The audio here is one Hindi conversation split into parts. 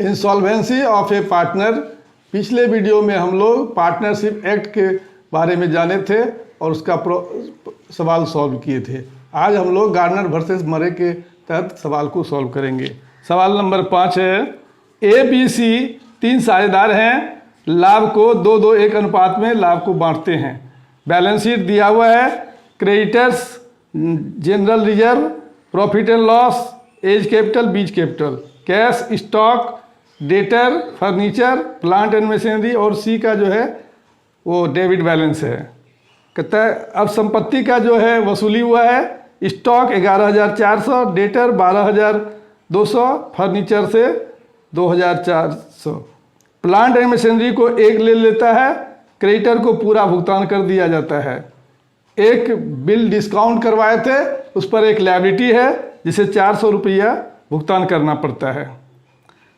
Insolvency of A partner. पिछले वीडियो में हम लोग पार्टनरशिप एक्ट के बारे में जाने थे और उसका सवाल सॉल्व किए थे। आज हम लोग गार्नर वर्सेस मरे के तहत सवाल को सॉल्व करेंगे। सवाल नंबर 5 है, ए बी सी 3 साझेदार हैं, लाभ को 2-2-1 अनुपात में लाभ को बांटते हैं। बैलेंस शीट दिया हुआ है, creditors, general reserve, profit and loss, A's capital, B's capital, cash, stock, debtor, furniture, plant and machinery और सी का जो है वो डेबिट बैलेंस है। कहता है अब संपत्ति का जो है वसूली हुआ है, स्टॉक 11,400, डेटर 12,200, फर्नीचर से 2,400, प्लांट एंड मशीनरी को 1 ले लेता है, क्रेडिटर को पूरा भुगतान कर दिया जाता है। एक बिल डिस्काउंट करवाए थे, उस पर एक लायबिलिटी है जिसे 400 रुपया भुगतान करना पड़ता है।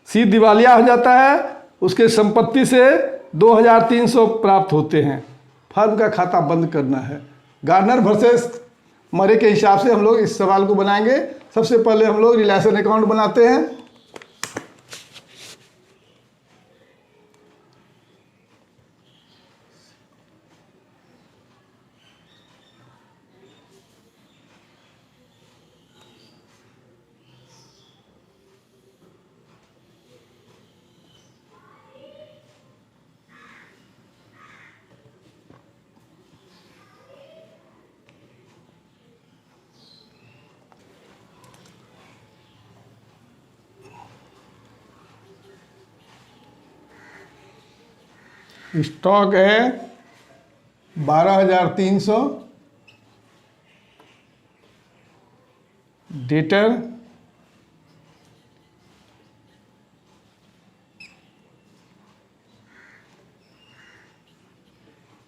सी दिवालिया हो जाता है, उसके संपत्ति से 2,300 प्राप्त होते हैं। फर्म का खाता बंद करना है। गार्नर वर्सेस मरे के हिसाब से हम लोग इस सवाल को बनाएंगे। सबसे पहले हम लोग रिलेशन अकाउंट बनाते हैं। स्टॉक है 12,300, debtor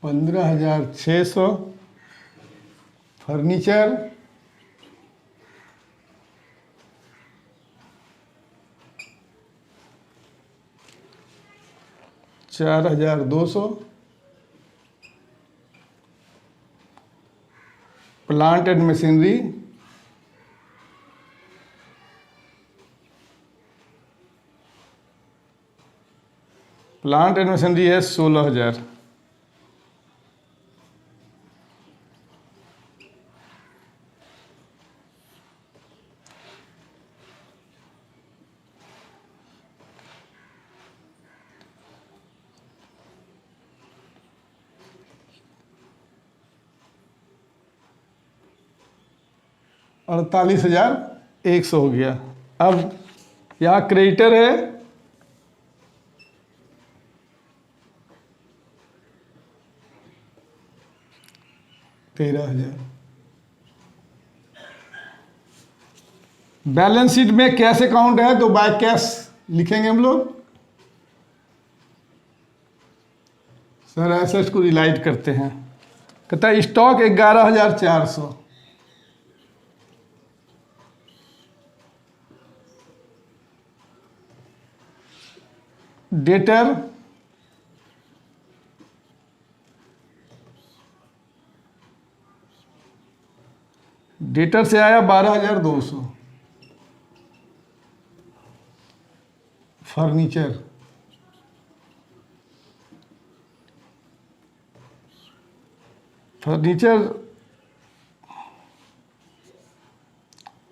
15,600, furniture 4,200, plant and machinery 16,000। और 48,100 हो गया। अब यहाँ क्रेडिटर है 13,000। बैलेंस शीट में कैश अकाउंट है तो बाय कैश लिखेंगे हम लोग। सर एसेट्स को रिलाइट करते हैं। कहता है स्टॉक 11,400, डेटर 12,200, फर्नीचर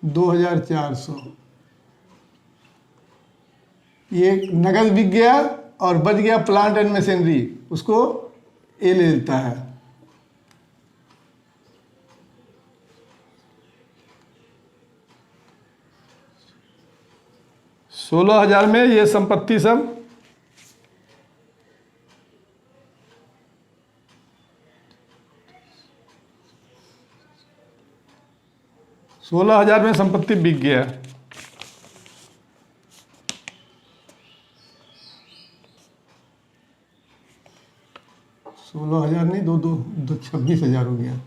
2,400। ये नगद बिक गया और बच गया प्लांट एंड मशीनरी, उसको ए ले लेता है। $16,000 में ये संपत्ति सब $16,000 में संपत्ति बिक गया। $16,000 नहीं, 26,000 हो गया।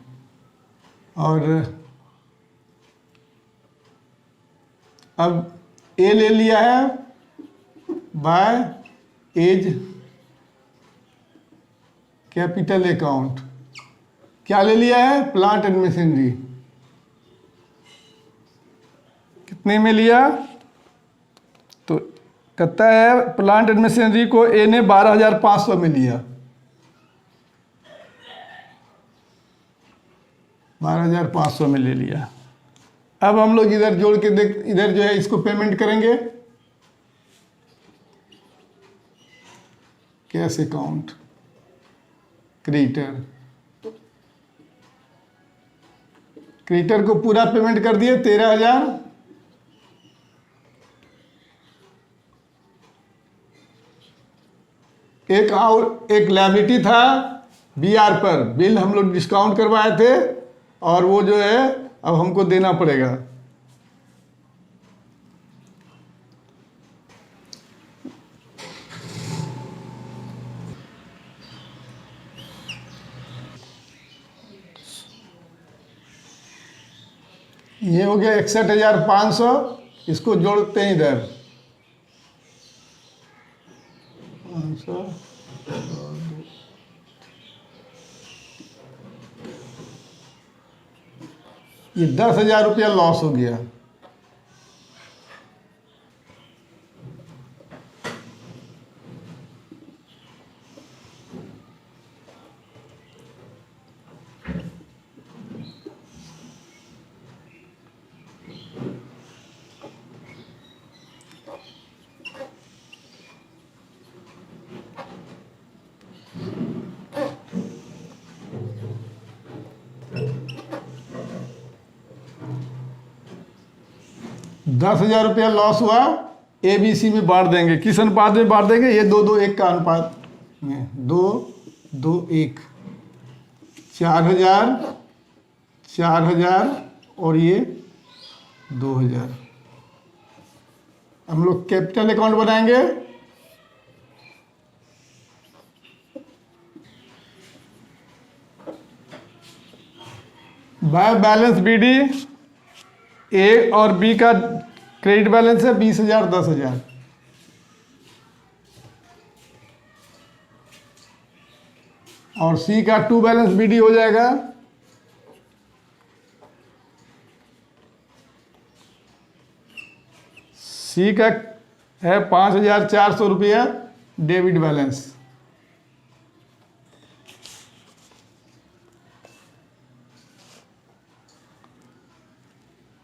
और अब ए ले लिया है बाय एज कैपिटल अकाउंट। क्या ले लिया है? Plant and machinery. कितने में लिया? तो कहता है प्लांट एंड मशीनरी को ए ने 12,500 में लिया, 12,500 में ले लिया। अब हम लोग इधर जोड़ के देख, इधर जो है इसको पेमेंट करेंगे कैश अकाउंट, क्रेडिटर को पूरा पेमेंट कर दिए 13,000। एक लायबिलिटी था बीआर पर, बिल हम लोग डिस्काउंट करवाए थे और वो जो है अब हमको देना पड़ेगा। ये हो गया 61,500, इसको जोड़ते हैं इधर 500, ये 10,000 रुपया लॉस हो गया। ₹10,000 लॉस हुआ, ए बी सी में बांट देंगे। किस अनुपात में बांट देंगे? ये 2-2-1 का अनुपात में, 2-2-1, 4,000 4,000 और ये 2,000। हम लोग कैपिटल अकाउंट बनाएंगे। बाय बैलेंस बीडी, ए और बी का क्रेडिट बैलेंस है 20,000 10,000। और सी का टू बैलेंस बीडी हो जाएगा सी का है 5,400 रुपया डेबिट बैलेंस।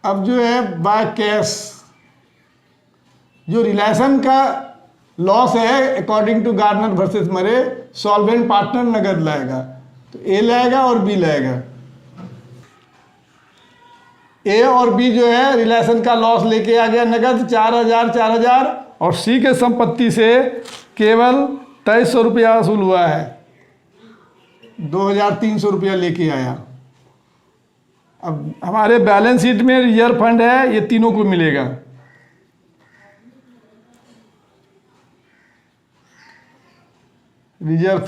अब जो है बाय कैश, जो रिलेशन का लॉस है according to Gardner versus Murray, solvent partner नगद लाएगा, तो ए लाएगा और बी लाएगा। ए और बी जो है रिलेशन का लॉस लेके आ गया नगद 4,000 और सी के संपत्ति से केवल 2,300 रुपया वसूल हुआ है, 2,300 रुपया लेके आया। अब हमारे बैलेंस शीट में रिजर्व फंड है, ये तीनों को मिलेगा। रिजर्व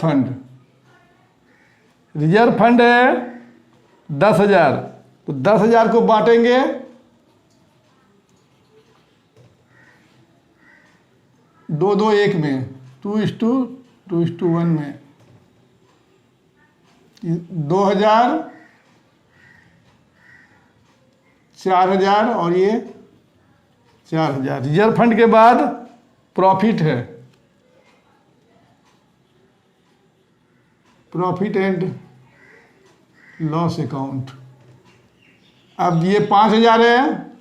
फंड है 10,000, तो 10,000 को बांटेंगे 2-2-1 में, 2:2:1 में। 2,000 4,000 और ये 4,000। रिजर्व फंड के बाद प्रॉफिट है, प्रॉफिट एंड लॉस अकाउंट। अब ये 5,000 है,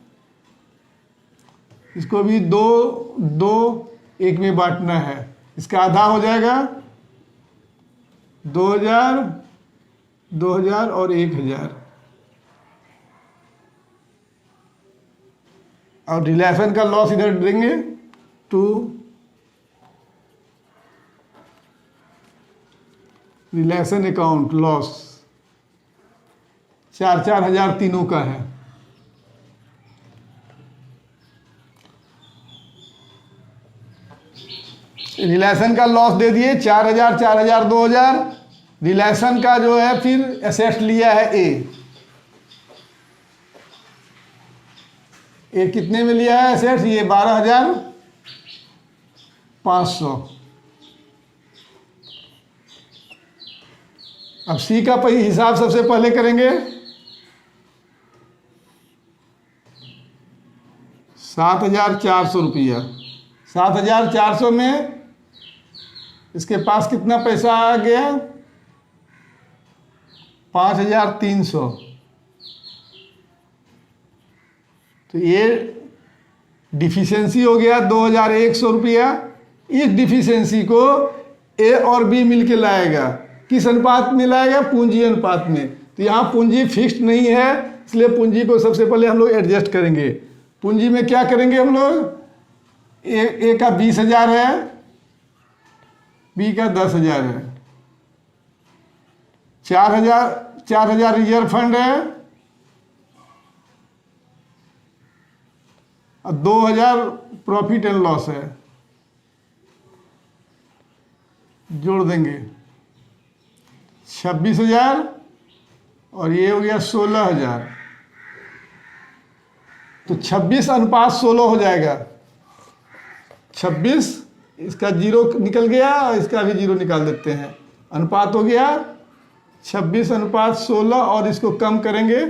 इसको भी 2-2-1 में बांटना है। इसका आधा हो जाएगा 2,000 2,000 और 1,000। और रिलेशन का लॉस इधर देंगे 2, रिलेशन अकाउंट लॉस 4,000 तीनों का है। रिलेशन का लॉस दे दिए 4,000 4,000 2,000। रिलेशन का जो है फिर एसेट लिया है ए कितने में लिया है एसेट्स? ये 12,500। अब सी का हिसाब सबसे पहले करेंगे। 7,400 रुपया, 7,400 में इसके पास कितना पैसा आ गया? 5,300। तो ये डिफिशियंसी हो गया 2,100 रुपया। इस डिफिशियंसी को ए और बी मिलके लाएगा। किस अनुपात में लाएगा? पूंजी अनुपात में। तो यहाँ पूंजी फिक्स्ड नहीं है, इसलिए पूंजी को सबसे पहले हम लोग एडजस्ट करेंगे। पूंजी में क्या करेंगे हम लोग? ए का 20,000 है, बी का 10,000 है, 4,000 रिजर्व फंड है और 2,000 प्रॉफिट एंड लॉस है। जोड़ देंगे 26,000 और ये हो गया 16,000। तो 26:16 हो जाएगा। 26, इसका 0 निकल गया और इसका भी 0 निकाल देते हैं। अनुपात हो गया 26:16 और इसको कम करेंगे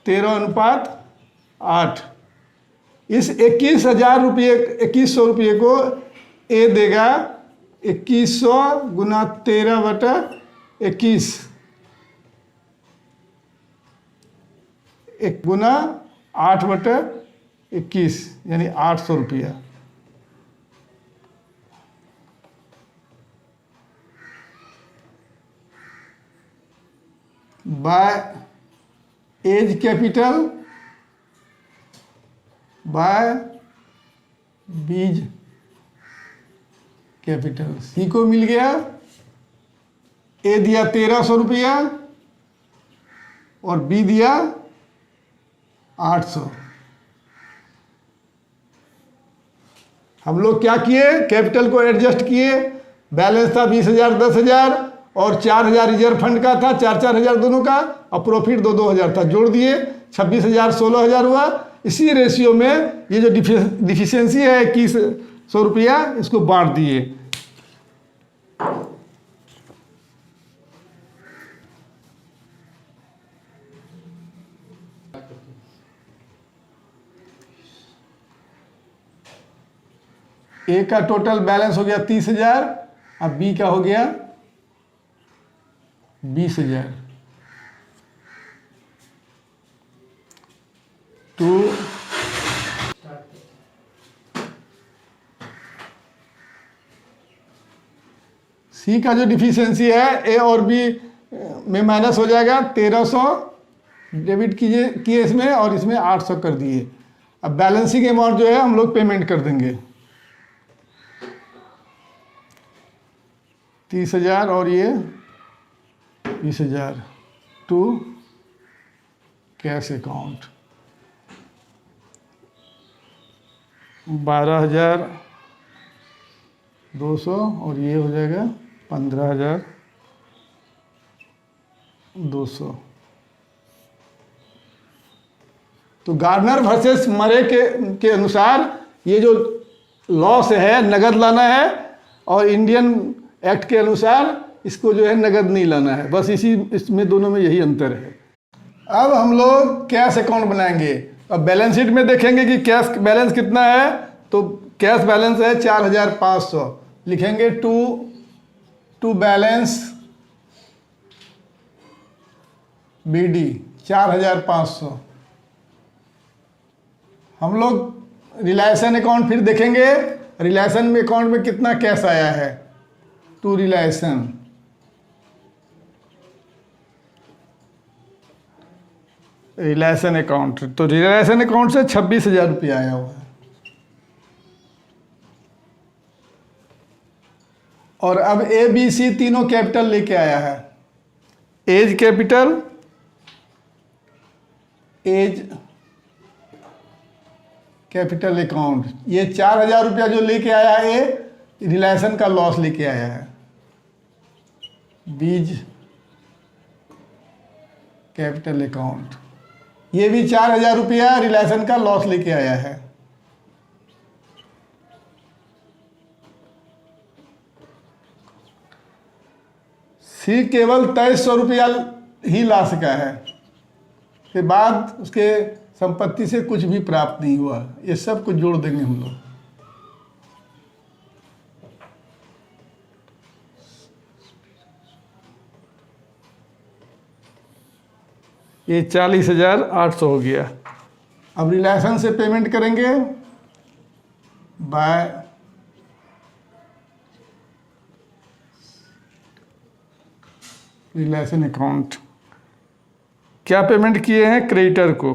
13:8। इस 21,000 रुपये 2,100 रुपये को ए देगा 2,100 गुना 13/21 गुना 8/21 यानी 800 रुपया। By A's capital by B's capital. C को मिल गया, ए दिया 1,300 रुपया और बी दिया 800। हम लोग क्या किए? कैपिटल को एडजस्ट किए। बैलेंस था 20,000 10,000 और 4,000 रिजर्व फंड का था, 4,000 दोनों का, और प्रॉफिट 2,000 था। जोड़ दिए 26,000 16,000 हुआ। इसी रेशियो में ये जो डिफिशियंसी है 2,100 रुपया, इसको बांट दिए। ए का टोटल बैलेंस हो गया 30,000, अब बी का हो गया 20,000। सी का जो डिफिशियंसी है ए और बी में माइनस हो जाएगा। 1,300 डेबिट किए इसमें और इसमें 800 कर दिए। अब बैलेंसिंग अमाउंट जो है हम लोग पेमेंट कर देंगे 30,000 और ये 20,000 टू कैश अकाउंट। 12,200 और ये हो जाएगा 15,200। तो गार्नर वर्सेस मरे के अनुसार ये जो लॉस है नगद लाना है और इंडियन एक्ट के अनुसार इसको जो है नगद नहीं लाना है। बस इसमें दोनों में यही अंतर है। अब हम लोग कैश अकाउंट बनाएंगे। अब बैलेंस शीट में देखेंगे कि कैश बैलेंस कितना है। तो कैश बैलेंस है 4,500। लिखेंगे टू बैलेंस BD 4,500। हम लोग रिलेशन अकाउंट फिर देखेंगे। रिलेशन में अकाउंट में कितना कैश आया है। टू रिलेशन अकाउंट, तो रिलेशन अकाउंट से 26,000 रुपया आया हुआ है। और अब ABC तीनों कैपिटल लेके आया है। A's capital, A's capital account, ये 4,000 रुपया जो लेके आया है ये रिलेशन का लॉस लेके आया है। बीज कैपिटल अकाउंट, ये भी 4,000 रुपया रिलेशन का लॉस लेके आया है। सी केवल 2,300 रुपया ही ला सका है, के बाद उसके संपत्ति से कुछ भी प्राप्त नहीं हुआ। ये सब कुछ जोड़ देंगे हम लोग। ये 40,800 हो गया। अब रिलेशन से पेमेंट करेंगे बाय रिलेशन अकाउंट। क्या पेमेंट किए हैं? क्रेडिटर को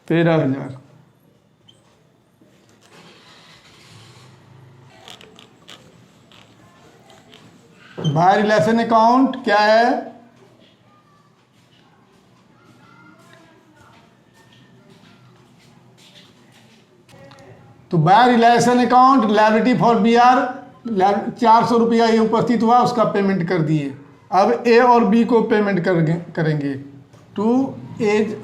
13,000। बाय रिलेशन अकाउंट क्या है? तो by realisation account liability for BR 400 रुपया ये उपस्थित हुआ, उसका पेमेंट कर दिए। अब A और B को पेमेंट करेंगे टू एज।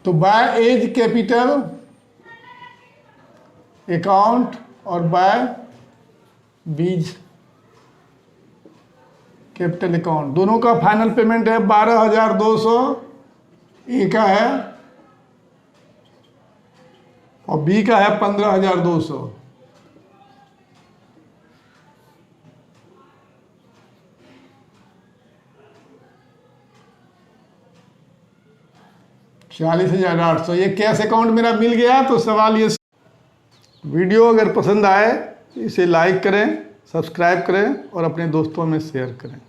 तो बाय एज कैपिटल अकाउंट और बाय बीज कैपिटल अकाउंट, दोनों का फाइनल पेमेंट है 12,200। ए का है और बी का है 15,200। $40,800 ये कैश अकाउंट मेरा मिल गया। तो सवाल ये, वीडियो अगर पसंद आए इसे लाइक करें, सब्सक्राइब करें और अपने दोस्तों में शेयर करें।